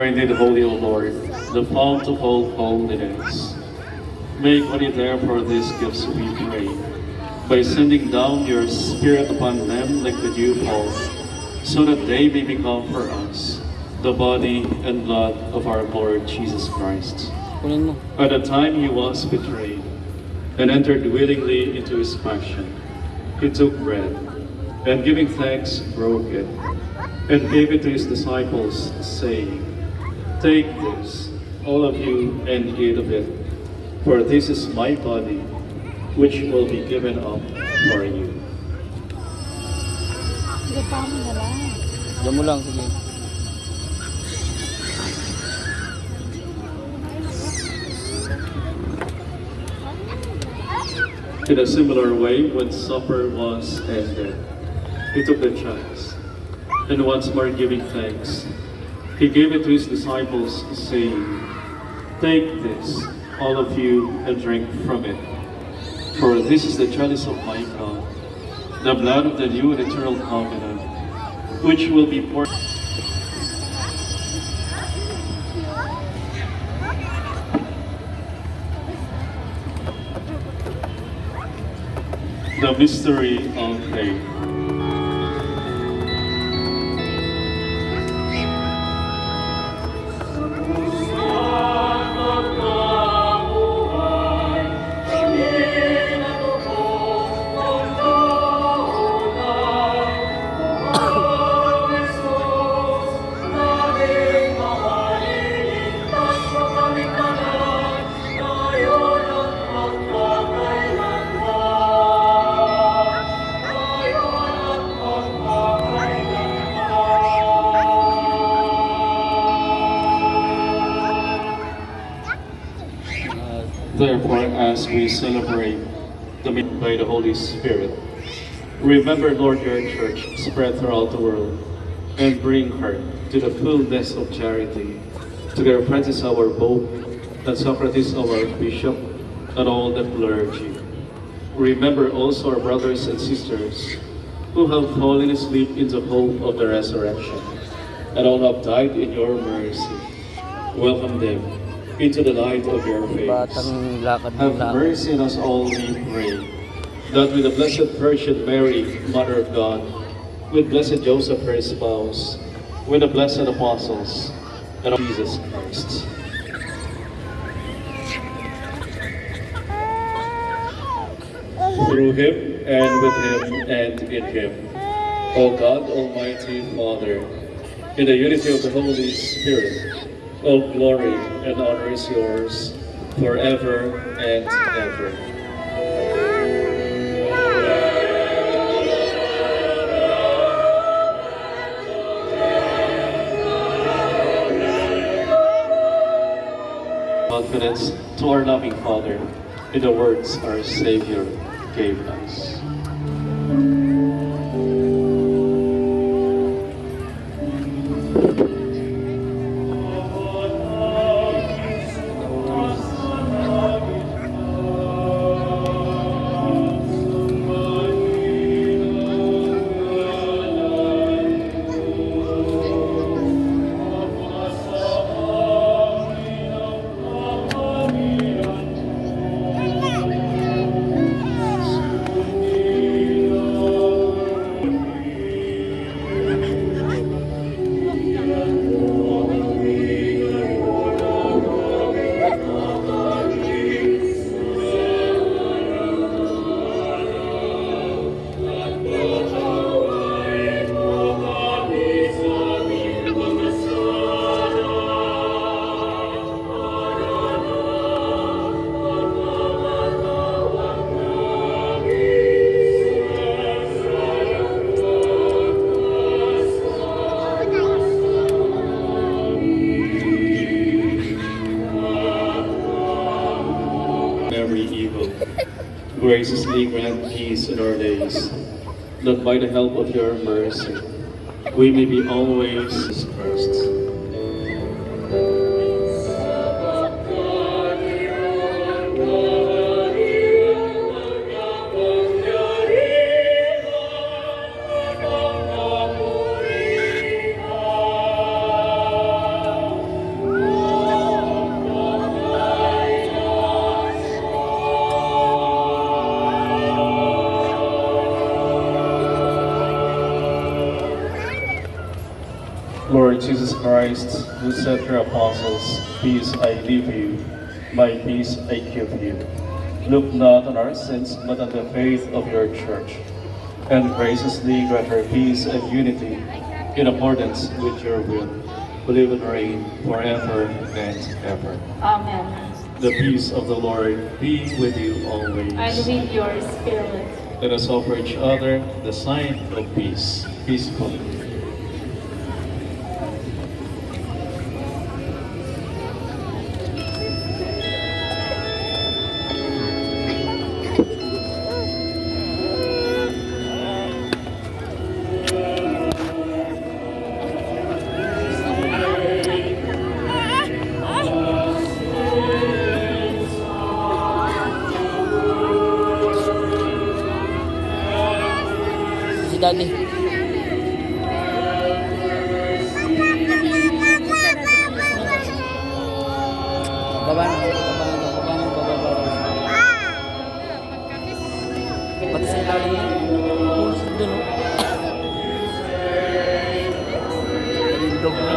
Indeed, holy, O Lord, the fount of all holiness. Make only therefore these gifts, we pray, by sending down your Spirit upon them like the dewfall, so that they may become for us the body and blood of our Lord Jesus Christ. At the time he was betrayed and entered willingly into his passion, he took bread, and giving thanks, broke it, and gave it to his disciples, saying, "Take this, all of you, and eat of it, for this is my body, which will be given up for you." Diyan mo lang, sige. In a similar way, when supper was ended, he took the chalice, and once more giving thanks, he gave it to his disciples, saying, "Take this, all of you, and drink from it. For this is the chalice of my blood, the blood of the new and eternal covenant, which will be poured." The mystery of faith. Therefore, as we celebrate the meeting by the Holy Spirit, remember, Lord, your church spread throughout the world, and bring her to the fullness of charity. Together, Francis, our Pope, and Socrates, our Bishop, and all the clergy. Remember also our brothers and sisters who have fallen asleep in the hope of the resurrection, and all have died in your mercy. Welcome them into the light of your face. Have mercy on us all, we pray, that with the Blessed Virgin Mary, Mother of God, with Blessed Joseph, her spouse, with the blessed apostles, and of Jesus Christ, through him, and with him, and in him, O God, Almighty Father, in the unity of the Holy Spirit, all glory and honor is yours forever and ever. Confidence to our loving Father in the words our Savior gave us. Every evil, graciously grant peace in our days, that by the help of your mercy, we may be always Christ. Christ, who said to your apostles, "Peace I leave you, my peace I give you." Look not on our sins, but on the faith of your church, and graciously grant her peace and unity in accordance with your will, who live and reign forever and ever. Amen. The peace of the Lord be with you always. And with your spirit. Let us offer each other the sign of peace. Peacefully. Si Daddy. Baba na. Pati sa ilalim na. Pulos doon, no? Nalindog na.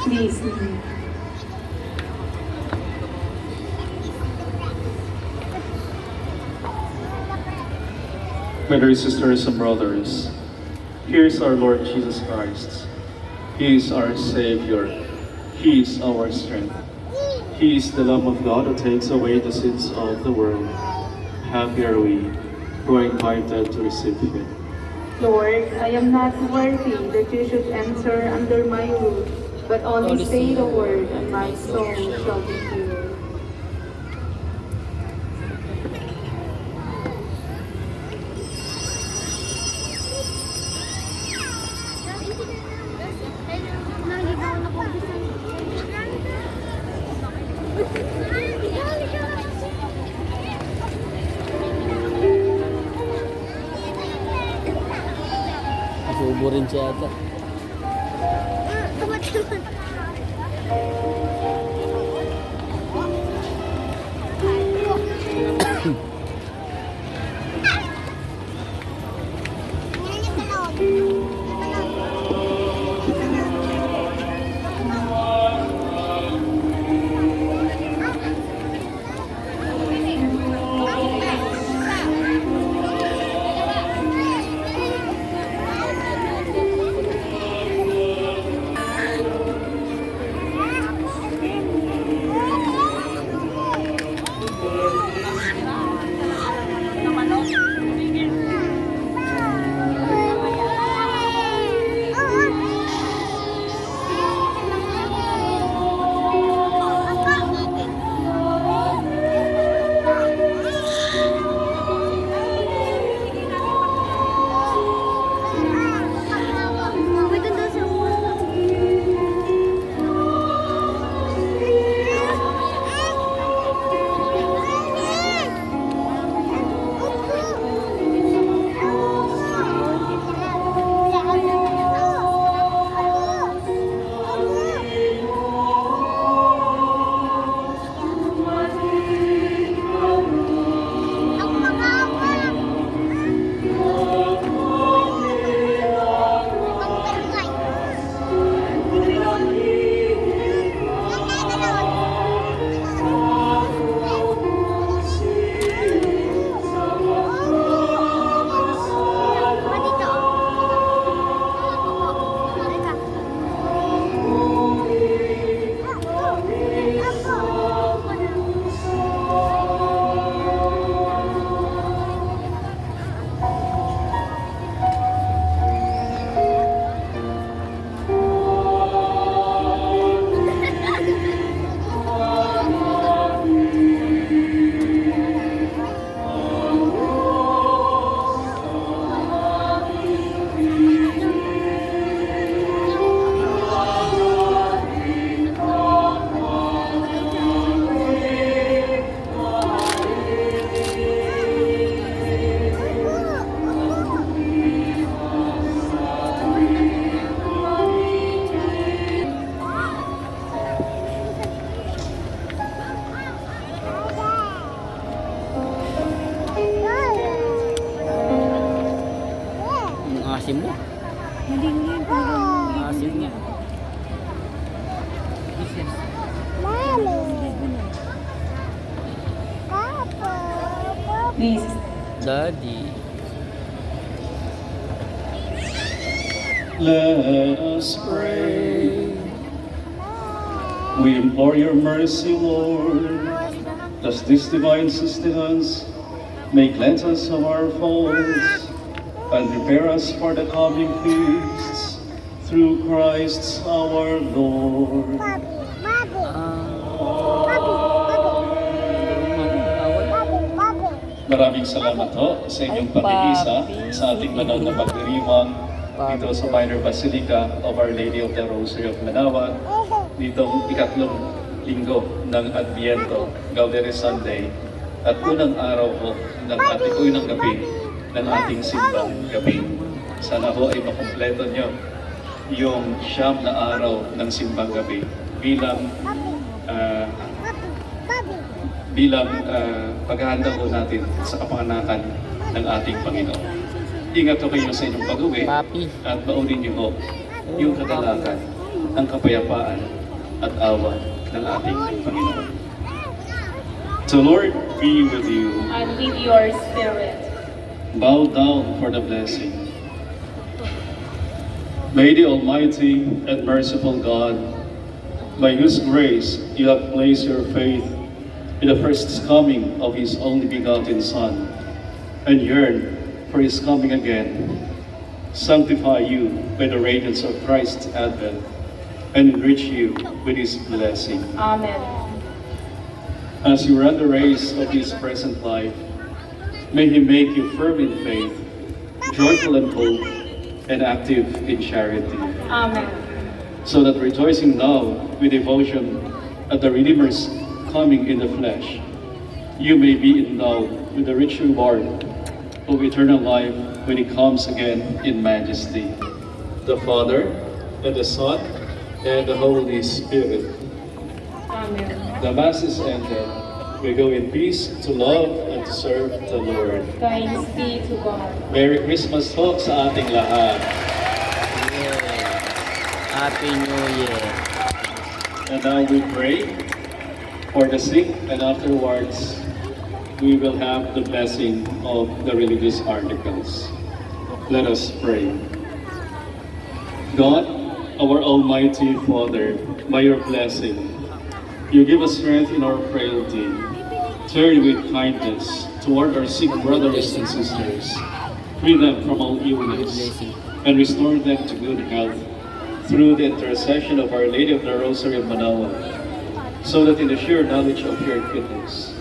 Please. My dear sisters and brothers, here is our Lord Jesus Christ. He is our Savior. He is our strength. He is the Lamb of God who takes away the sins of the world. Happy are we who are invited to receive Him. Lord, I am not worthy that you should enter under my roof, but only say the word, and my soul shall be healed. Nasubo rin siya ata. Please. Daddy. Let us pray. We implore your mercy, Lord. Thus this divine sustenance may cleanse us of our faults and prepare us for the coming feasts through Christ our Lord. Maraming salamat ho sa inyong pag-iisa sa ating banal na pagdiriwang dito sa Minor Basilica of Our Lady of the Rosary of MANAOAG ditong ikatlong linggo ng Adviento, Gaudete Sunday, at unang araw ho ng ating unang gabi ng ating Simbang Gabi. Sana ho ay makumpleto nyo yung 9 na araw ng Simbang Gabi bilang paghahanda po natin sa kapanganakan ng ating Panginoon. Ingat po kayo sa inyong pag-uwi at baunin niyo po yung kagalakan, ang kapayapaan at awa ng ating Panginoon. The Lord be with you. And with your spirit. Bow down for the blessing. May the Almighty and merciful God, by whose grace you have placed your faith in the first coming of His only begotten Son, and yearn for His coming again, sanctify you by the radiance of Christ's advent, and enrich you with His blessing. Amen. As you run the race of this present life, may He make you firm in faith, joyful in hope, and active in charity. Amen. So that rejoicing now with devotion at the Redeemer's coming in the flesh, you may be endowed with the rich reward of eternal life when He comes again in majesty. The Father, and the Son, and the Holy Spirit. Amen. The Mass is ended. We go in peace to love and to serve the Lord. Thanks be to God. Merry Christmas po sa ating lahat. Happy New Year. And now we pray for the sick, and afterwards we will have the blessing of the religious articles. Let us pray. God, our Almighty Father, by your blessing, you give us strength in our frailty. Turn with kindness toward our sick brothers and sisters. Free them from all illness and restore them to good health through the intercession of Our Lady of the Rosary of MANAOAG, so that in the sure knowledge of your goodness,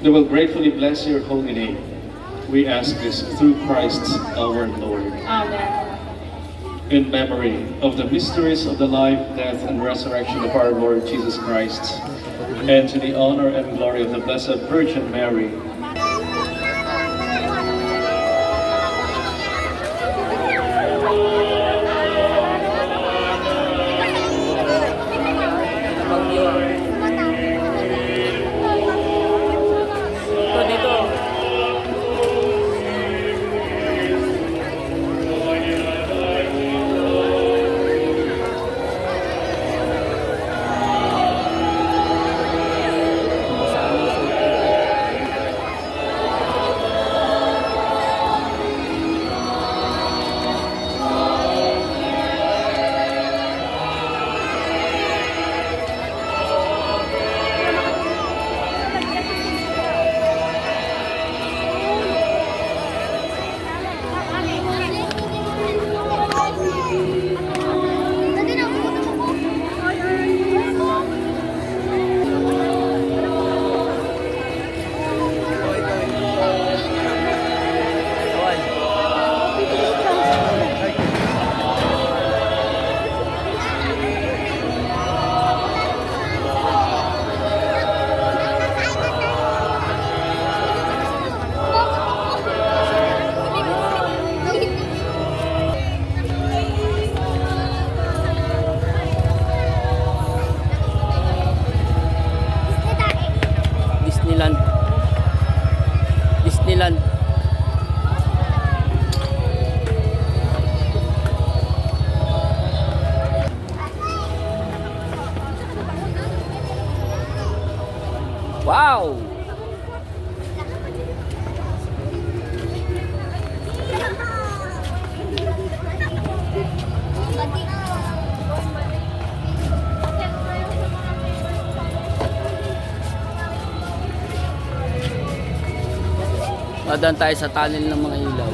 they will gratefully bless your holy name. We ask this through Christ our Lord. Amen. In memory of the mysteries of the life, death, and resurrection of our Lord Jesus Christ, and to the honor and glory of the Blessed Virgin Mary, Disneyland. Wow! Dadaan tayo sa tunnel ng mga ilaw.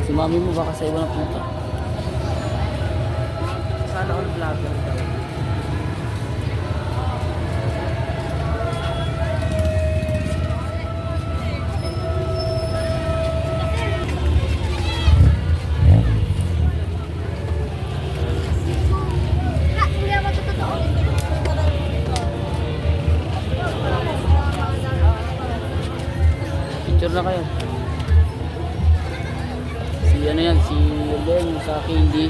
Si mami mo baka sa iba na punta. Sana all vlogger daw. Picture na kayo. Si ano yan, si Ben, sa akin hindi.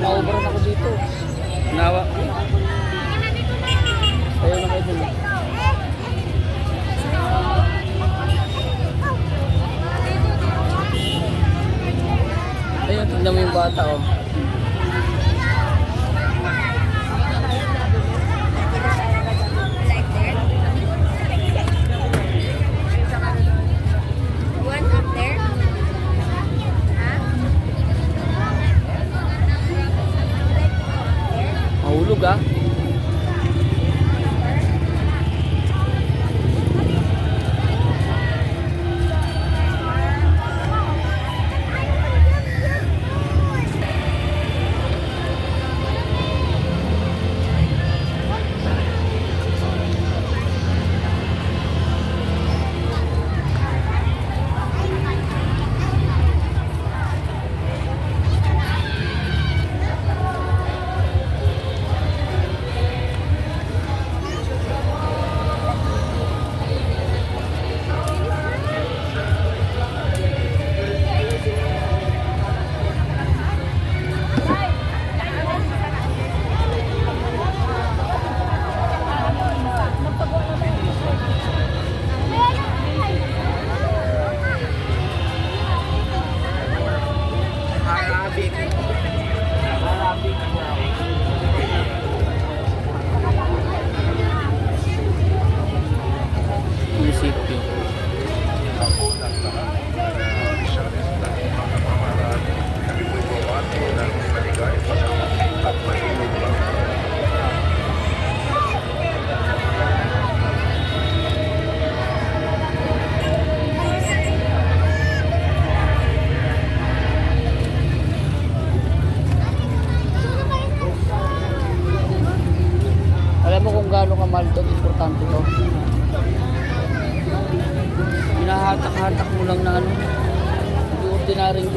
Maubaran ako dito. Nawa. Ayaw na kayo dun. Ayun, tignan mo yung bata oh. Mahulog ah. Munisipyo. Alam mo kung gaano kamahal ito, importante to. Hinahatak-hatak mo lang na ano, yung ordinaryong